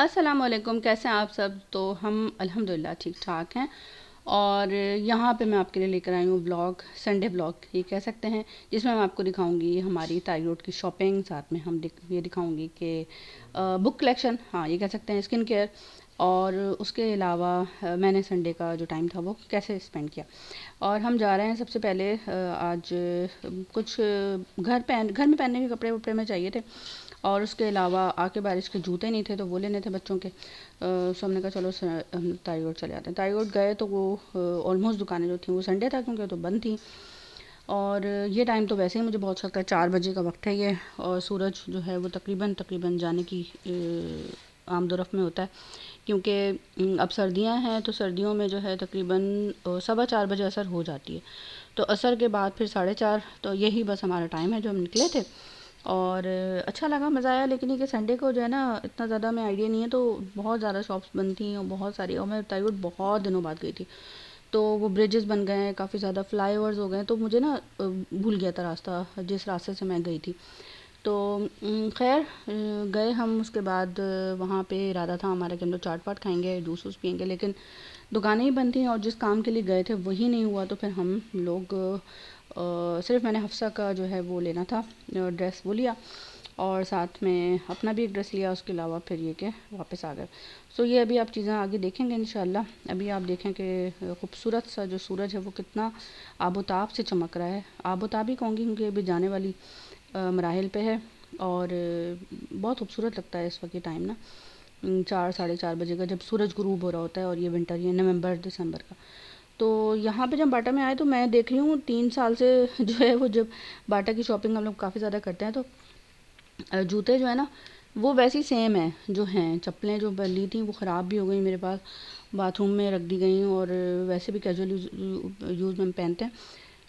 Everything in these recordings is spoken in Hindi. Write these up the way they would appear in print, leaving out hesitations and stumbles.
अस्सलाम वालेकुम। कैसे हैं आप सब? तो हम अल्हम्दुलिल्लाह ठीक ठाक हैं। और यहाँ पे मैं आपके लिए लेकर आई हूँ ब्लॉग, संडे ब्लॉग ये कह सकते हैं, जिसमें मैं आपको दिखाऊंगी हमारी ताई रोड की शॉपिंग। साथ में ये दिखाऊंगी कि बुक कलेक्शन, हाँ ये कह सकते हैं, स्किन केयर। और उसके अलावा मैंने संडे का जो टाइम था वो कैसे स्पेंड किया। और हम जा रहे हैं सबसे पहले आज कुछ घर में पहनने के कपड़े वपड़े में चाहिए थे। और उसके अलावा आके बारिश के जूते नहीं थे तो वो लेने थे बच्चों के। सो हमने कहा चलो हम ताई रोड चले जाते हैं। ताई रोड गए तो वो ऑलमोस्ट दुकानें जो थी वो संडे था क्योंकि वो तो बंद थी। और ये टाइम तो वैसे ही मुझे बहुत अच्छा लगता है, 4 बजे का वक्त है ये। और सूरज जो है वो तकरीबन तकरीबन जाने की आमदोरफ़्त में होता है, क्योंकि अब सर्दियां हैं तो सर्दियों में जो है तकरीबन 4:15 बजे असर हो जाती है। तो असर के बाद फिर 4:30, तो यही बस हमारा टाइम है जो हम निकले थे। और अच्छा लगा, मज़ा आया। लेकिन ये कि संडे को जो है ना, इतना ज़्यादा मैं आइडिया नहीं है, तो बहुत ज़्यादा शॉप्स बंद थी और बहुत सारी, और मैं ताईवुड बहुत दिनों बाद गई थी। तो वो ब्रिजेस बन गए हैं, काफ़ी ज़्यादा फ्लाईओवर्स हो गए हैं, तो मुझे ना भूल गया था रास्ता, जिस रास्ते से मैं गई थी। तो खैर गए हम। उसके बाद वहाँ पे इरादा था हमारा कि हम लोग चाट पाट खाएंगे, जूस वूस पियेंगे, लेकिन दुकानें ही बंद थी और जिस काम के लिए गए थे वही नहीं हुआ। तो फिर हम लोग सिर्फ मैंने हफ्सा का जो है वो लेना था, ड्रेस वो लिया, और साथ में अपना भी एक ड्रेस लिया। उसके अलावा फिर ये कि वापस आ गए। सो ये अभी आप चीज़ें आगे देखेंगे इंशाल्लाह। अभी आप देखें कि खूबसूरत सा जो सूरज है वो कितना आबोताब से चमक रहा है। आबोताब ही कहूँगी क्योंकि अभी जाने वाली मराहिल पे है। और बहुत खूबसूरत लगता है इस वक्त ये टाइम ना, 4 साढ़े 4 बजे का, जब सूरज गुरूब हो रहा होता है। और ये विंटर, ये नवंबर दिसंबर का। तो यहाँ पे जब बाटा में आए तो मैं देख रही हूँ 3 साल से जो है वो, जब बाटा की शॉपिंग हम लोग काफ़ी ज़्यादा करते हैं, तो जूते जो है ना वो वैसे ही सेम है जो हैं। चप्पलें जो ली थी वो ख़राब भी हो गई मेरे पास, बाथरूम में रख दी गई। और वैसे भी कैजुअल यूज़ में हम पहनते हैं,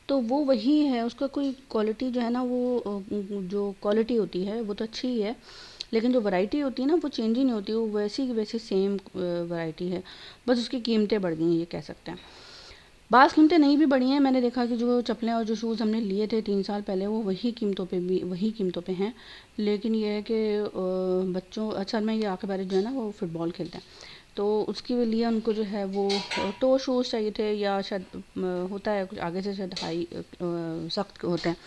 तो वो वही है। उसका कोई क्वालिटी जो है ना, वो जो क्वालिटी होती है वो तो अच्छी ही है, लेकिन जो वैरायटी होती है ना वो चेंज ही नहीं होती, वो वैसी की वैसी सेम वैरायटी है। बस उसकी कीमतें बढ़ गई हैं, ये कह सकते हैं। बाज़ कीमतें नहीं भी बढ़ी हैं। मैंने देखा कि जो चप्पलें और जो शूज़ हमने लिए थे 3 साल पहले, वो वही कीमतों पे हैं। लेकिन ये है कि बच्चों, अच्छा में ये आके बारिश जो है ना वो फ़ुटबॉल खेलते हैं, तो उसके लिए उनको जो है वो टो शूज़ चाहिए थे, या शायद होता है कुछ आगे से शायद हाई सख्त होते हैं,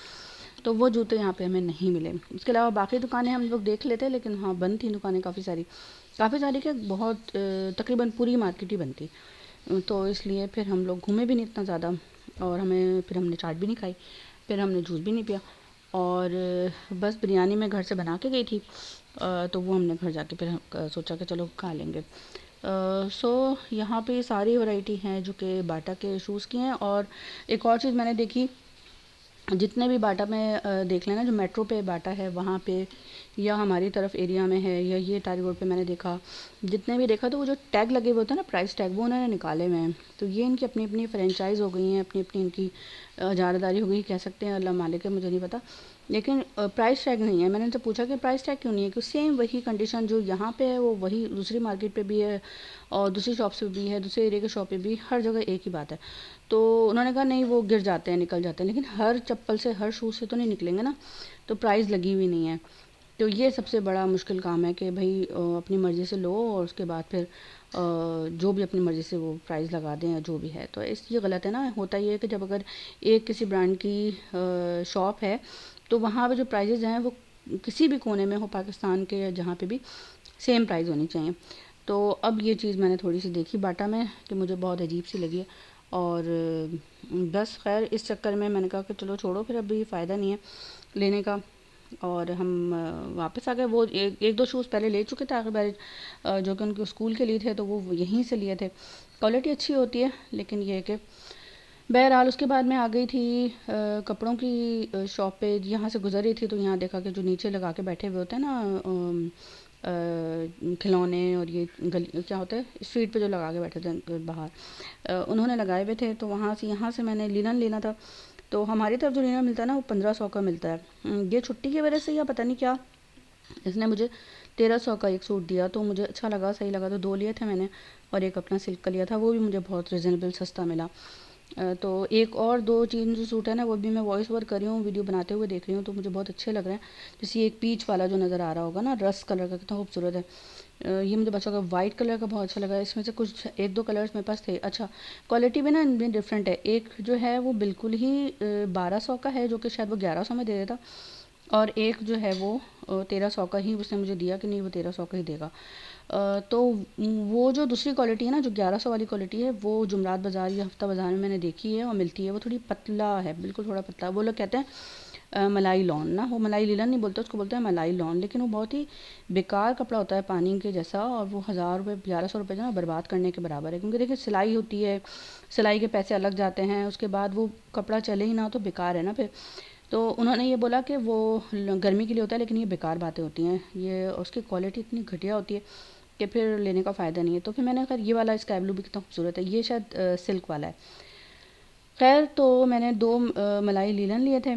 तो वो जूते यहाँ पे हमें नहीं मिले। इसके अलावा बाकी दुकानें हम लोग देख लेते, लेकिन हाँ बंद थी दुकानें काफ़ी सारी क्या, बहुत तकरीबन पूरी मार्केट ही बंद थी। तो इसलिए फिर हम लोग घूमे भी नहीं इतना ज़्यादा, और फिर हमने चाट भी नहीं खाई, फिर हमने जूस भी नहीं पिया। और बस बिरयानी मैं घर से बना के गई थी, तो वो हमने घर जाके फिर सोचा कि चलो खा लेंगे। सो यहाँ पे सारी वैरायटी हैं जो कि बाटा के शूज़ की हैं। और एक और चीज़ मैंने देखी, जितने भी बाटा में देख लेना, जो मेट्रो पे बाटा है वहाँ पे, या हमारी तरफ एरिया में है, या ये टारी रोड पे मैंने देखा, जितने भी देखा, तो वो जो टैग लगे हुए होते हैं ना, प्राइस टैग, वो उन्होंने निकाले हुए हैं। तो ये इनकी अपनी अपनी फ्रेंचाइज हो गई हैं, अपनी अपनी इनकी ज़ारदारी हो गई कह सकते हैं, अल्लाह मालिक है, मुझे नहीं पता। लेकिन प्राइस टैग नहीं है। मैंने उनसे पूछा कि प्राइस टैग क्यों नहीं है, क्योंकि सेम वही कंडीशन जो यहाँ पे है वो वही दूसरी मार्केट पे भी है, और दूसरी शॉप से भी है, दूसरे एरिया के शॉप पे भी, हर जगह एक ही बात है। तो उन्होंने कहा नहीं, वो गिर जाते हैं, निकल जाते हैं, लेकिन हर चप्पल से, हर शूज़ से तो नहीं निकलेंगे ना, तो प्राइस लगी हुई नहीं है। तो ये सबसे बड़ा मुश्किल काम है कि भाई अपनी मर्ज़ी से लो, और उसके बाद फिर जो भी अपनी मर्ज़ी से वो प्राइस लगा दें या जो भी है, तो ये गलत है ना। होता ये है कि जब अगर एक किसी ब्रांड की शॉप है, तो वहाँ पे जो प्राइजेज़ हैं वो किसी भी कोने में हो, पाकिस्तान के या जहाँ पे भी, सेम प्राइस होनी चाहिए। तो अब ये चीज़ मैंने थोड़ी सी देखी बाटा में कि मुझे बहुत अजीब सी लगी है। और बस खैर इस चक्कर में मैंने कहा कि चलो छोड़ो, फिर अभी फ़ायदा नहीं है लेने का। और हम वापस आ गए। वो एक दो शूज़ पहले ले चुके थे आखिर बार, जो कि उनके स्कूल के लिए थे, तो वो यहीं से लिए थे। क्वालिटी अच्छी होती है, लेकिन ये है कि बहरहाल उसके बाद मैं आ गई थी कपड़ों की शॉप पे। यहाँ से गुजर रही थी तो यहाँ देखा कि जो नीचे लगा के बैठे हुए होते हैं ना खिलौने, और ये गली क्या होता है, स्ट्रीट पे जो लगा के बैठे थे बाहर, उन्होंने लगाए हुए थे। तो यहाँ से मैंने लिनन लेना था। तो हमारी तरफ जो लिनन मिलता है ना वो 1500 का मिलता है। ये छुट्टी की वजह से या पता नहीं क्या, इसने मुझे 1300 का एक सूट दिया, तो मुझे अच्छा लगा, सही लगा, तो दो लिए थे मैंने। और एक अपना सिल्क का लिया था, वो भी मुझे बहुत रिजनेबल सस्ता मिला। तो एक और दो तीन जो सूट है ना, वो भी मैं वॉइस ओवर कर रही हूँ, वीडियो बनाते हुए देख रही हूँ, तो मुझे बहुत अच्छे लग रहे हैं। जैसे एक पीच वाला जो नज़र आ रहा होगा ना, रस कलर का, कितना खूबसूरत है। ये मुझे बच्चों का वाइट कलर का बहुत अच्छा लगा। इसमें से कुछ एक दो कलर्स मेरे पास थे। अच्छा, क्वालिटी भी ना इनमें डिफरेंट है। एक जो है वो बिल्कुल ही 1200 का है, जो कि शायद वो 1100 में दे देता, और एक जो है वो 1300 का ही उसने मुझे दिया कि नहीं वो 1300 का ही देगा। तो वो जो दूसरी क्वालिटी है ना, जो 1100 वाली क्वालिटी है, वो जुमरात बाज़ार या हफ्ता बाज़ार में मैंने देखी है और मिलती है। वो थोड़ी पतला है, बिल्कुल थोड़ा पतला। वो लोग कहते हैं मलाई लॉन ना, वो मलाई लीलन नहीं बोलते उसको, बोलते हैं मलाई लॉन। लेकिन वो बहुत ही बेकार कपड़ा होता है, पानी के जैसा। और वो 1000 रुपये 1100 रुपये जो ना बर्बाद करने के बराबर है, क्योंकि देखिए सिलाई होती है, सिलाई के पैसे अलग जाते हैं, उसके बाद वो कपड़ा चले ही ना तो बेकार है ना फिर। तो उन्होंने ये बोला कि वो गर्मी के लिए होता है, लेकिन ये बेकार बातें होती हैं, ये उसकी क्वालिटी इतनी घटिया होती है कि फिर लेने का फ़ायदा नहीं है। तो फिर मैंने, खैर ये वाला स्काई ब्लू भी कितना खूबसूरत है, ये शायद सिल्क वाला है। खैर तो मैंने दो मलाई लीलन लिए थे,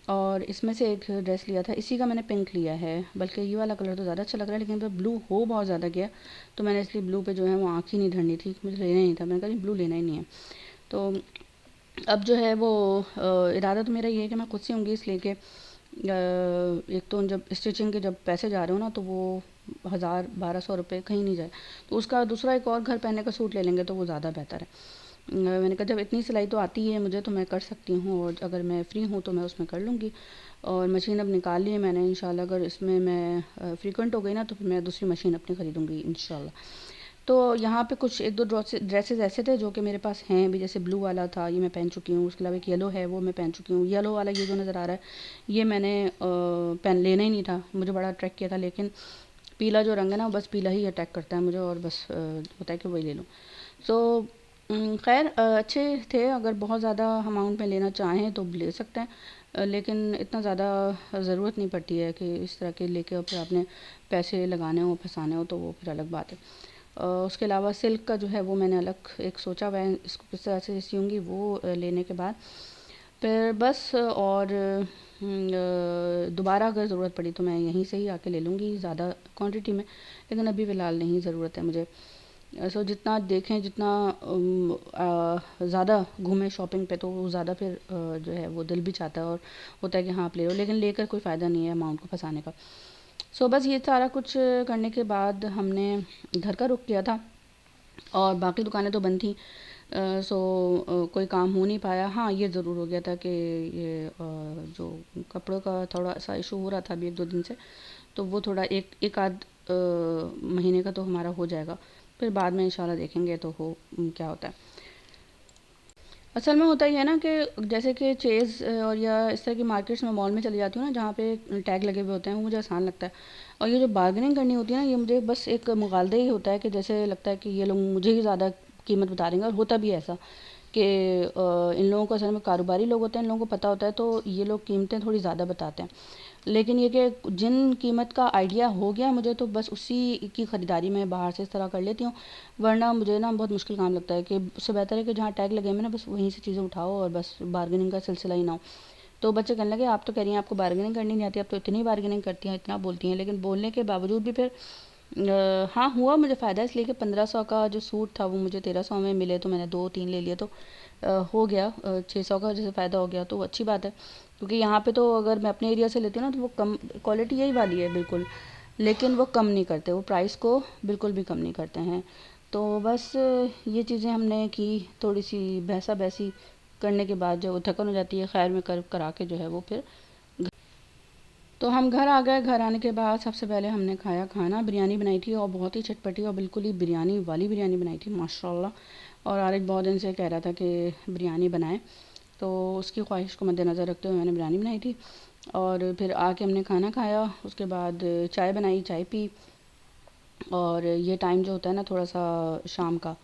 और इसमें से एक ड्रेस लिया था, इसी का मैंने पिंक लिया है। बल्कि ये वाला कलर तो ज़्यादा अच्छा लग रहा है, लेकिन पर ब्लू हो बहुत ज़्यादा गया, तो मैंने इसलिए ब्लू पे जो है वो आँख ही नहीं धरनी थी, मुझे लेना ही नहीं था। मैंने कहा ब्लू लेना ही नहीं है। तो अब जो है वो इरादा तो मेरा ये है कि मैं खुद सिलूँगी, इसलिए कि एक तो जब स्टिचिंग के जब पैसे जा रहे हो ना, तो वो 1000 1200 रुपये कहीं नहीं जाए, तो उसका दूसरा एक और घर पहनने का सूट ले लेंगे तो वो ज़्यादा बेहतर है। मैंने कहा जब इतनी सिलाई तो आती है मुझे, तो मैं कर सकती हूँ, और अगर मैं फ़्री हूँ तो मैं उसमें कर लूँगी। और मशीन अब निकाल ली है मैंने, इंशाल्लाह अगर इसमें मैं फ्रीक्वेंट हो गई ना, तो फिर मैं दूसरी मशीन अपनी ख़रीदूँगी इंशाल्लाह। तो यहाँ पे कुछ एक दो ड्रेसेस ऐसे थे जो कि मेरे पास हैं भी, जैसे ब्लू वाला था, ये मैं पहन चुकी हूँ। उसके अलावा एक येलो है, वो मैं पहन चुकी हूँ। येलो वाला ये जो नज़र आ रहा है, ये मैंने पहन लेना ही नहीं था, मुझे बड़ा अट्रैक्ट किया था, लेकिन पीला जो रंग है ना, बस पीला ही अटैक करता है मुझे, और बस होता है कि वही ले लूँ। सो खैर अच्छे थे, अगर बहुत ज़्यादा अमाउंट में लेना चाहें तो ले सकते हैं, लेकिन इतना ज़्यादा ज़रूरत नहीं पड़ती है कि इस तरह के लेके और फिर आपने पैसे लगाने हो, फंसाने हो, तो वो फिर अलग बात है। उसके अलावा सिल्क का जो है वो मैंने अलग एक सोचा हुआ है, इसको किस तरह से सियूँगी वो लेने के बाद फिर बस। और दोबारा अगर ज़रूरत पड़ी तो मैं यहीं से ही आके ले लूँगी ज़्यादा क्वांटिटी में, लेकिन अभी फ़िलहाल नहीं ज़रूरत है मुझे। सो जितना देखें, जितना ज़्यादा घूमें शॉपिंग पे, तो वो ज़्यादा फिर जो है वो दिल भी चाहता है और होता है कि हाँ आप ले लो, लेकिन लेकर कोई फ़ायदा नहीं है अमाउंट को फंसाने का। सो बस ये सारा कुछ करने के बाद हमने घर का रुख किया था, और बाकी दुकानें तो बंद थी। कोई काम हो नहीं पाया। हाँ, ये ज़रूर हो गया था कि ये जो कपड़ों का थोड़ा सा इशू हो रहा था अभी एक दो दिन से, तो वो थोड़ा एक एक आध महीने का तो हमारा हो जाएगा, फिर बाद में इंशाल्लाह देखेंगे तो क्या होता है। असल में होता ही है ना कि जैसे कि चेज़ और या इस तरह की मार्केट्स में, मॉल में चली जाती हूँ ना, जहाँ पे टैग लगे हुए होते हैं, वो मुझे आसान लगता है। और ये जो बार्गेनिंग करनी होती है ना, ये मुझे बस एक मुगालदा ही होता है कि जैसे लगता है कि ये लोग मुझे ही ज़्यादा कीमत बता देंगे, और होता भी है ऐसा कि इन लोगों को असल में कारोबारी लोग होते हैं, इन लोगों को पता होता है, तो ये लोग कीमतें थोड़ी ज़्यादा बताते हैं। लेकिन ये कि जिन कीमत का आइडिया हो गया मुझे, तो बस उसी की ख़रीदारी मैं बाहर से इस तरह कर लेती हूँ, वरना मुझे ना बहुत मुश्किल काम लगता है। कि उससे बेहतर है कि जहाँ टैग लगे हुए ना, बस वहीं से चीज़ें उठाओ और बस बार्गेनिंग का सिलसिला ही ना हो। तो बच्चे कहने लगे आप तो कह रही हैं आपको बार्गेनिंग करनी नहीं आती, आप तो इतनी बार्गेनिंग करती हैं, इतना बोलती हैं, लेकिन बोलने के बावजूद भी फिर हाँ हुआ मुझे फ़ायदा, इसलिए कि 1500 का जो सूट था वो मुझे 1300 में मिले, तो मैंने दो तीन ले लिए, तो हो गया 600 का जैसे फ़ायदा हो गया, तो अच्छी बात है। क्योंकि यहाँ पे तो अगर मैं अपने एरिया से लेती हूँ ना, तो वो कम क्वालिटी यही वाली है बिल्कुल, लेकिन वो कम नहीं करते, वो प्राइस को बिल्कुल भी कम नहीं करते हैं। तो बस ये चीज़ें हमने की, थोड़ी सी बहसा बहसी करने के बाद जो थकन हो जाती है, खैर में कर करा के जो है वो फिर तो हम घर आ गए। घर आने के बाद सबसे पहले हमने खाया खाना, बिरयानी बनाई थी, और बहुत ही चटपटी और बिल्कुल ही बिरयानी वाली बिरयानी बनाई थी माशाल्लाह। और आरिफ बहुत दिन से कह रहा था कि बिरयानी बनाए, तो उसकी ख्वाहिश को मद्देनज़र रखते हुए मैंने बिरयानी बनाई थी। और फिर आके हमने खाना खाया, उसके बाद चाय बनाई, चाय पी। और ये टाइम जो होता है ना थोड़ा सा शाम का,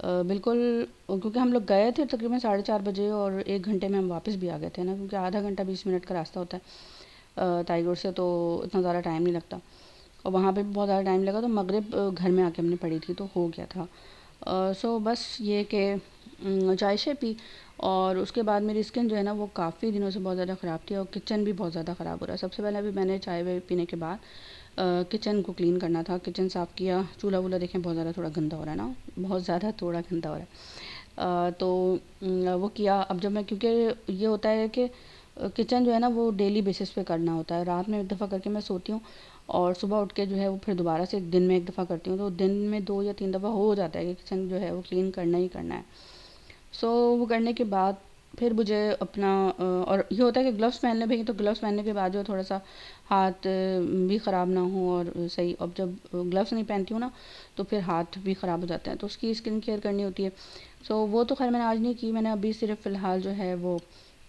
बिल्कुल, क्योंकि हम लोग गए थे तकरीबन 4:30 बजे, और 1 घंटे में हम वापस भी आ गए थे ना, क्योंकि आधा घंटा 20 मिनट का रास्ता होता है टाइगर से, तो इतना ज़्यादा टाइम नहीं लगता। और वहाँ पे भी बहुत ज़्यादा टाइम लगा, तो मगरिब घर में आके हमने पढ़ी थी, तो हो गया था। सो बस ये कि चाय शाय पी, और उसके बाद मेरी स्किन जो है ना वो काफ़ी दिनों से बहुत ज़्यादा ख़राब थी, और किचन भी बहुत ज़्यादा ख़राब हो रहा है। सबसे पहले अभी मैंने चाय वाय पीने के बाद किचन को क्लीन करना था, किचन साफ़ किया, चूल्हा वूल्हा देखें बहुत ज़्यादा थोड़ा गंदा हो रहा है ना, बहुत ज़्यादा थोड़ा गंदा हो रहा है। तो वो किया। अब जब मैं, क्योंकि ये होता है कि किचन जो है ना वो डेली बेसिस पे करना होता है, रात में एक दफ़ा करके मैं सोती हूँ, और सुबह उठ के जो है वो फिर दोबारा से दिन में एक दफ़ा करती हूँ, तो दिन में 2 या 3 दफ़ा हो जाता है कि किचन जो है वो क्लीन करना ही करना है। सो वो करने के बाद फिर मुझे अपना और ये होता है कि ग्लव्स पहन ले भाई, तो ग्लव्स पहनने के बाद जो थोड़ा सा हाथ भी ख़राब ना हो और सही। अब जब ग्लव्स नहीं पहनती हूँ ना तो फिर हाथ भी ख़राब हो जाते हैं, तो उसकी स्किन केयर करनी होती है। सो वो तो खैर मैंने आज नहीं की, मैंने अभी सिर्फ फ़िलहाल जो है वो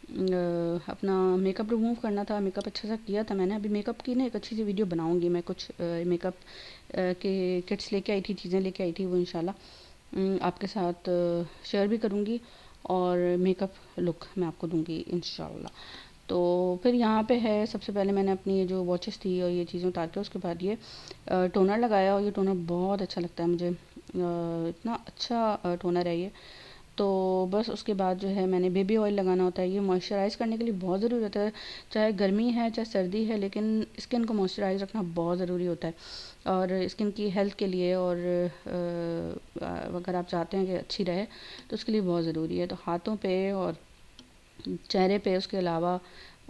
अपना मेकअप रिमूव करना था, मेकअप अच्छा सा किया था मैंने। अभी मेकअप की ना एक अच्छी सी वीडियो बनाऊंगी मैं, कुछ मेकअप के किट्स लेके आई थी, चीज़ें लेके आई थी, वो इंशाल्लाह आपके साथ शेयर भी करूंगी और मेकअप लुक मैं आपको दूंगी इंशाल्लाह। तो फिर यहाँ पे है, सबसे पहले मैंने अपनी ये जो वॉचेस थी और ये चीज़ें उतार के उसके बाद ये टोनर लगाया, और ये टोनर बहुत अच्छा लगता है मुझे, इतना अच्छा टोनर है ये। तो बस उसके बाद जो है मैंने बेबी ऑयल लगाना होता है, ये मॉइस्चराइज़ करने के लिए बहुत ज़रूरी होता है, चाहे गर्मी है चाहे सर्दी है, लेकिन स्किन को मॉइस्चराइज़ रखना बहुत ज़रूरी होता है और स्किन की हेल्थ के लिए। और अगर आप चाहते हैं कि अच्छी रहे तो उसके लिए बहुत ज़रूरी है। तो हाथों पे और चेहरे पे, उसके अलावा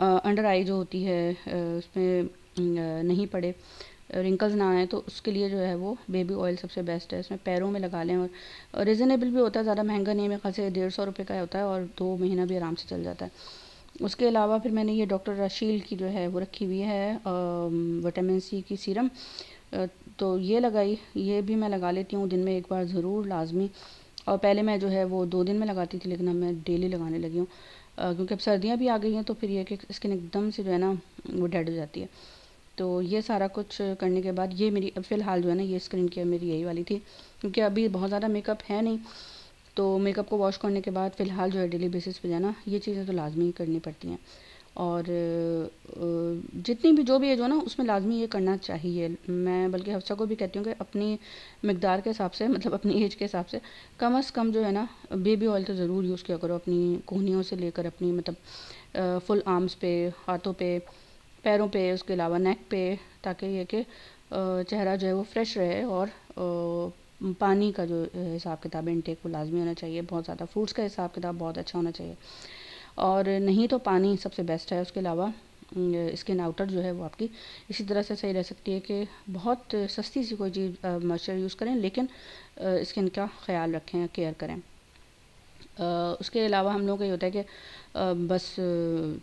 अंडर आई जो होती है उसमें नहीं पड़े, रिंकल्स ना आए, तो उसके लिए जो है वो बेबी ऑयल सबसे बेस्ट है। इसमें पैरों में लगा लें और रिजनेबल भी होता है, ज़्यादा महंगा नहीं है, मेरे ख्याल से 150 रुपये का होता है और 2 महीना भी आराम से चल जाता है। उसके अलावा फिर मैंने ये डॉक्टर रशील की जो है वो रखी हुई है विटामिन सी की सीरम, तो ये लगाई, ये भी मैं लगा लेती हूँ दिन में एक बार ज़रूर लाजमी। और पहले मैं जो है वो 2 दिन में लगाती थी, लेकिन अब मैं डेली लगाने लगी हूँ क्योंकि अब सर्दियाँ भी आ गई हैं, तो फिर ये कि स्किन एकदम से जो है ना वो डेड हो जाती है। तो ये सारा कुछ करने के बाद ये मेरी अब फ़िलहाल जो है ना ये स्किन केयर मेरी यही वाली थी, क्योंकि अभी बहुत ज़्यादा मेकअप है नहीं, तो मेकअप को वॉश करने के बाद फ़िलहाल जो है डेली बेसिस पे जो है ना ये चीज़ें तो लाजमी करनी पड़ती हैं। और जितनी भी जो भी एज हो ना उसमें लाजमी ये करना चाहिए। मैं बल्कि हफ्सा को भी कहती हूँ कि अपनी मकदार के हिसाब से, मतलब अपनी एज के हिसाब से कम से कम जो है ना बेबी ऑयल तो ज़रूर यूज़ किया करो, अपनी कोहनियों से लेकर अपनी मतलब फुल आर्म्स पे, हाथों पे, पैरों पे, उसके अलावा नेक पे, ताकि ये कि चेहरा जो है वो फ्रेश रहे। और पानी का जो हिसाब किताब इनटेक वो लाजमी होना चाहिए, बहुत ज़्यादा फ्रूट्स का हिसाब किताब बहुत अच्छा होना चाहिए, और नहीं तो पानी सबसे बेस्ट है। उसके अलावा स्किन आउटर जो है वो आपकी इसी तरह से सही रह सकती है कि बहुत सस्ती सी कोई चीज़ मॉइस्चर यूज़ करें, लेकिन स्किन का ख्याल रखें, केयर करें। उसके अलावा हम लोगों का ये होता है कि बस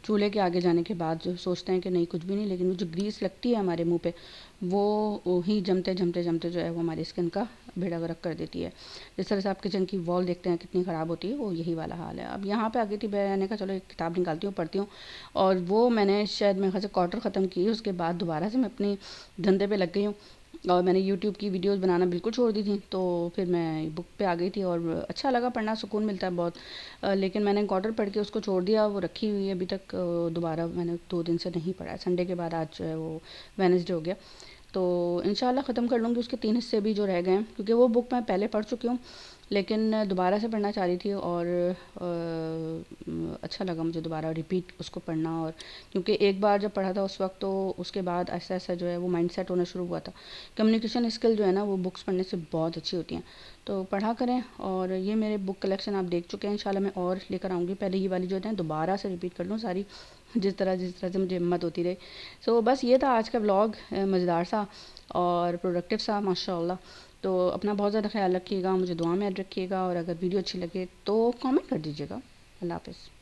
चूल्हे के आगे जाने के बाद जो सोचते हैं कि नहीं कुछ भी नहीं, लेकिन वो जो ग्रीस लगती है हमारे मुंह पे वो ही जमते जमते जमते जो है वो हमारी स्किन का बेड़ा गर्क कर देती है। जिस तरह से आप किचन की वॉल देखते हैं कितनी ख़राब होती है, वो यही वाला हाल है। अब यहाँ पे आ गई थी, मैंने कहा चलो एक किताब निकालती हूँ, पढ़ती हूँ, और वो मैंने शायद मेरे ख्याल से क्वार्टर ख़त्म की, उसके बाद दोबारा से मैं अपनी धंधे पे लग गई हूँ और मैंने यूट्यूब की वीडियोस बनाना बिल्कुल छोड़ दी थी। तो फिर मैं बुक पे आ गई थी और अच्छा लगा पढ़ना, सुकून मिलता है बहुत। लेकिन मैंने क्वार्टर पढ़ के उसको छोड़ दिया, वो रखी हुई है अभी तक, दोबारा मैंने 2 दिन से नहीं पढ़ा है। संडे के बाद आज जो है वो वेडनेसडे हो गया, तो इंशाल्लाह ख़त्म कर लूँगी उसके 3 हिस्से भी जो रह गए हैं, क्योंकि वो बुक मैं पहले पढ़ चुकी हूँ, लेकिन दोबारा से पढ़ना चाह रही थी और अच्छा लगा मुझे दोबारा रिपीट उसको पढ़ना। और क्योंकि एक बार जब पढ़ा था उस वक्त, तो उसके बाद ऐसा ऐसा जो है वो माइंड सेट होना शुरू हुआ था। कम्युनिकेशन स्किल जो है ना वो बुक्स पढ़ने से बहुत अच्छी होती हैं, तो पढ़ा करें। और ये मेरे बुक कलेक्शन आप देख चुके हैं, इंशाल्लाह मैं और लेकर आऊँगी। पहले ये वाली जो है दोबारा से रिपीट कर लूँ सारी, जिस तरह से मुझे हिम्मत होती रही। सो बस ये था आज का व्लॉग, मज़ेदार सा और प्रोडक्टिव सा माशाल्लाह। तो अपना बहुत ज़्यादा ख्याल रखिएगा, मुझे दुआ में याद रखिएगा, और अगर वीडियो अच्छी लगे तो कमेंट कर दीजिएगा। अल्लाह हाफ़िज़।